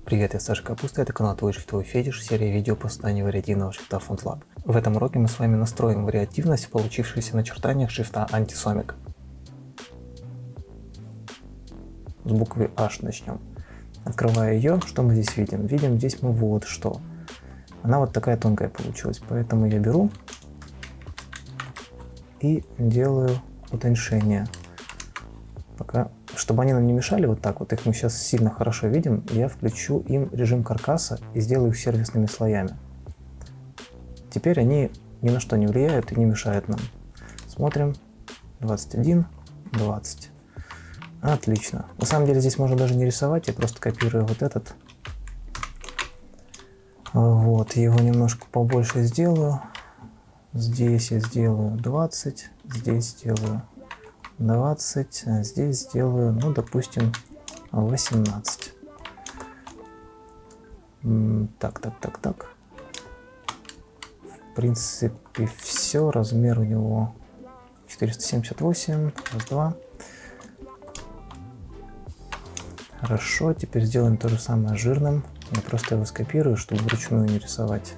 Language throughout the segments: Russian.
Привет, я Саша Капуста, это канал Твой шрифтовый фетиш, серия видео по созданию вариативного шрифта FontLab. В этом уроке мы с вами настроим вариативность в получившихся начертаниях шрифта Antisonic. С буквы H начнем. Открывая ее, что мы здесь видим? Видим здесь мы вот что. Она вот такая тонкая получилась, поэтому я беру и делаю утоньшение. Пока, чтобы они нам не мешали вот так вот, их мы сейчас сильно хорошо видим, я включу им режим каркаса и сделаю их сервисными слоями. Теперь они ни на что не влияют и не мешают нам. Смотрим. 21, 20. Отлично. На самом деле здесь можно даже не рисовать, я просто копирую вот этот. Вот, его немножко побольше сделаю. Здесь я сделаю 20, здесь сделаю 20, а здесь сделаю, ну, допустим, 18. Так. В принципе, все. Размер у него 478. Раз, два. Хорошо, теперь сделаем то же самое жирным. Я просто его скопирую, чтобы вручную не рисовать.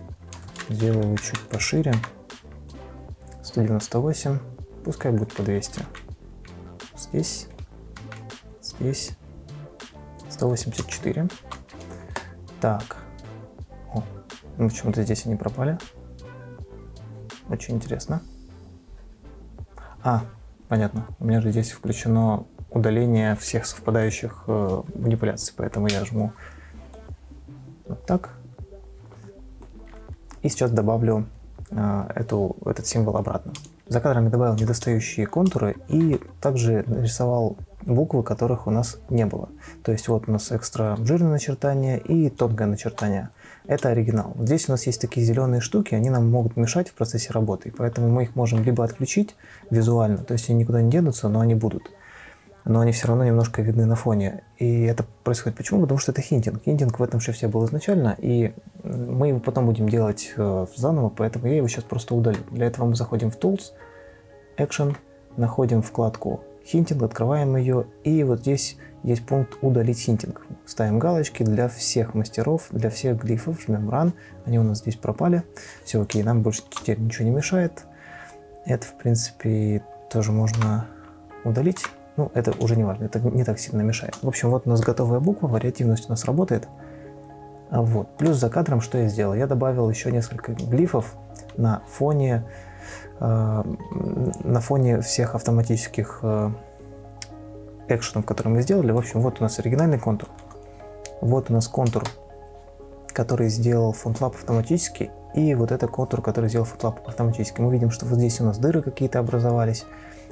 Сделаю его чуть пошире. 198. Пускай будет по 200. Здесь 184. Так, ну почему-то здесь они пропали. Очень интересно. Понятно, у меня же здесь включено удаление всех совпадающих манипуляций, поэтому я жму вот так. И сейчас добавлю этот символ обратно. За кадром я добавил недостающие контуры и также нарисовал буквы, которых у нас не было. То есть вот у нас экстра жирное начертание и тонкое начертание. Это оригинал. Вот здесь у нас есть такие зеленые штуки, они нам могут мешать в процессе работы, поэтому мы их можем либо отключить визуально, то есть они никуда не денутся, но они будут. Но они все равно немножко видны на фоне. И это происходит почему? Потому что это хинтинг. Хинтинг в этом шрифте был изначально, и мы его потом будем делать заново, поэтому я его сейчас просто удалю. Для этого мы заходим в Tools, Action, находим вкладку Hinting, открываем ее, и вот здесь есть пункт «Удалить хинтинг». Ставим галочки для всех мастеров, для всех глифов, жмем Run, они у нас здесь пропали. Все окей, нам больше теперь ничего не мешает. Это, в принципе, тоже можно удалить. Ну, это уже не важно, это не так сильно мешает. В общем, вот у нас готовая буква, вариативность у нас работает. Вот. Плюс за кадром что я сделал? Я добавил еще несколько глифов на фоне всех автоматических экшенов, которые мы сделали. В общем, вот у нас оригинальный контур. Вот у нас контур, который сделал FontLab автоматически. И вот это контур, который сделал FontLab автоматически. Мы видим, что вот здесь у нас дыры какие-то образовались.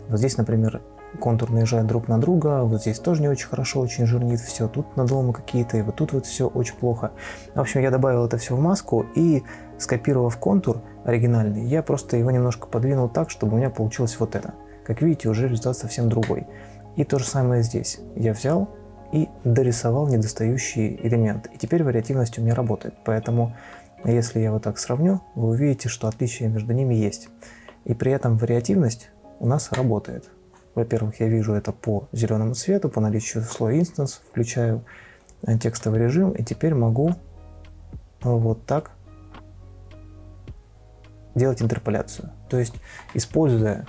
Вот здесь, например, контур наезжает друг на друга, вот здесь тоже не очень хорошо, очень жирнит все, тут надломы какие-то, и вот тут вот все очень плохо. В общем, я добавил это все в маску и, скопировав контур оригинальный, я просто его немножко подвинул так, чтобы у меня получилось вот это. Как видите, уже результат совсем другой. И то же самое здесь. Я взял и дорисовал недостающий элемент. И теперь вариативность у меня работает. Поэтому, если я вот так сравню, вы увидите, что отличия между ними есть. И при этом вариативность у нас работает. Во-первых, я вижу это по зеленому цвету, по наличию слоя instance, включаю текстовый режим, и теперь могу вот так делать интерполяцию. То есть, используя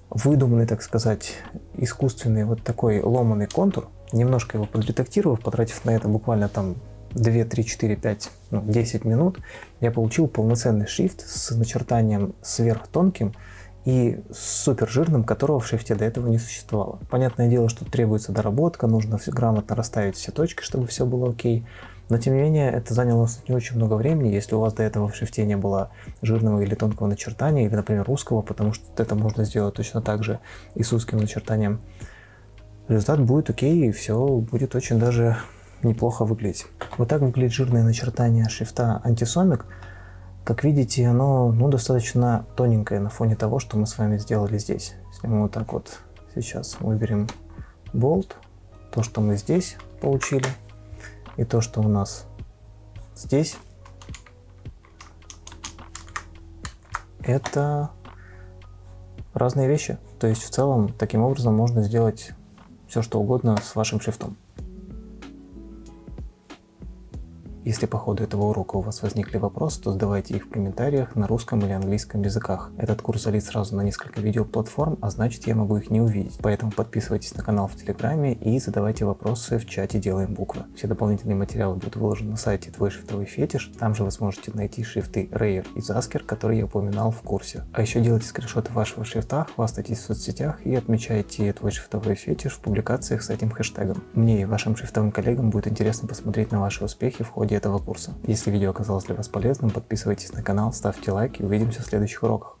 выдуманный, так сказать, искусственный вот такой ломаный контур, немножко его подредактировав, потратив на это буквально там 2, 3, 4, 5, 10 минут, я получил полноценный шрифт с начертанием сверхтонким и супер жирным, которого в шрифте до этого не существовало. Понятное дело, что требуется доработка, нужно все грамотно расставить все точки, чтобы все было окей. Но тем не менее, это заняло у нас не очень много времени, если у вас до этого в шрифте не было жирного или тонкого начертания, или, например, узкого, потому что это можно сделать точно так же и с узким начертанием. Результат будет окей, и все будет очень даже неплохо выглядеть. Вот так выглядит жирное начертание шрифта Antisonic. Как видите, оно достаточно тоненькое на фоне того, что мы с вами сделали здесь. Если мы вот так вот сейчас выберем Bold, то, что мы здесь получили, и то, что у нас здесь, это разные вещи. То есть в целом таким образом можно сделать все, что угодно с вашим шрифтом. Если по ходу этого урока у вас возникли вопросы, то задавайте их в комментариях на русском или английском языках. Этот курс залит сразу на несколько видеоплатформ, а значит я могу их не увидеть. Поэтому подписывайтесь на канал в Телеграме и задавайте вопросы в чате «Делаем буквы». Все дополнительные материалы будут выложены на сайте «Твой шрифтовой фетиш». Там же вы сможете найти шрифты Rayер и Zasker, которые я упоминал в курсе. А еще делайте скриншоты вашего шрифта, хвастайтесь в соцсетях и отмечайте «Твой шрифтовой фетиш» в публикациях с этим хэштегом. Мне и вашим шрифтовым коллегам будет интересно посмотреть на ваши успехи в ходе этого курса. Если видео оказалось для вас полезным, подписывайтесь на канал, ставьте лайк и увидимся в следующих уроках.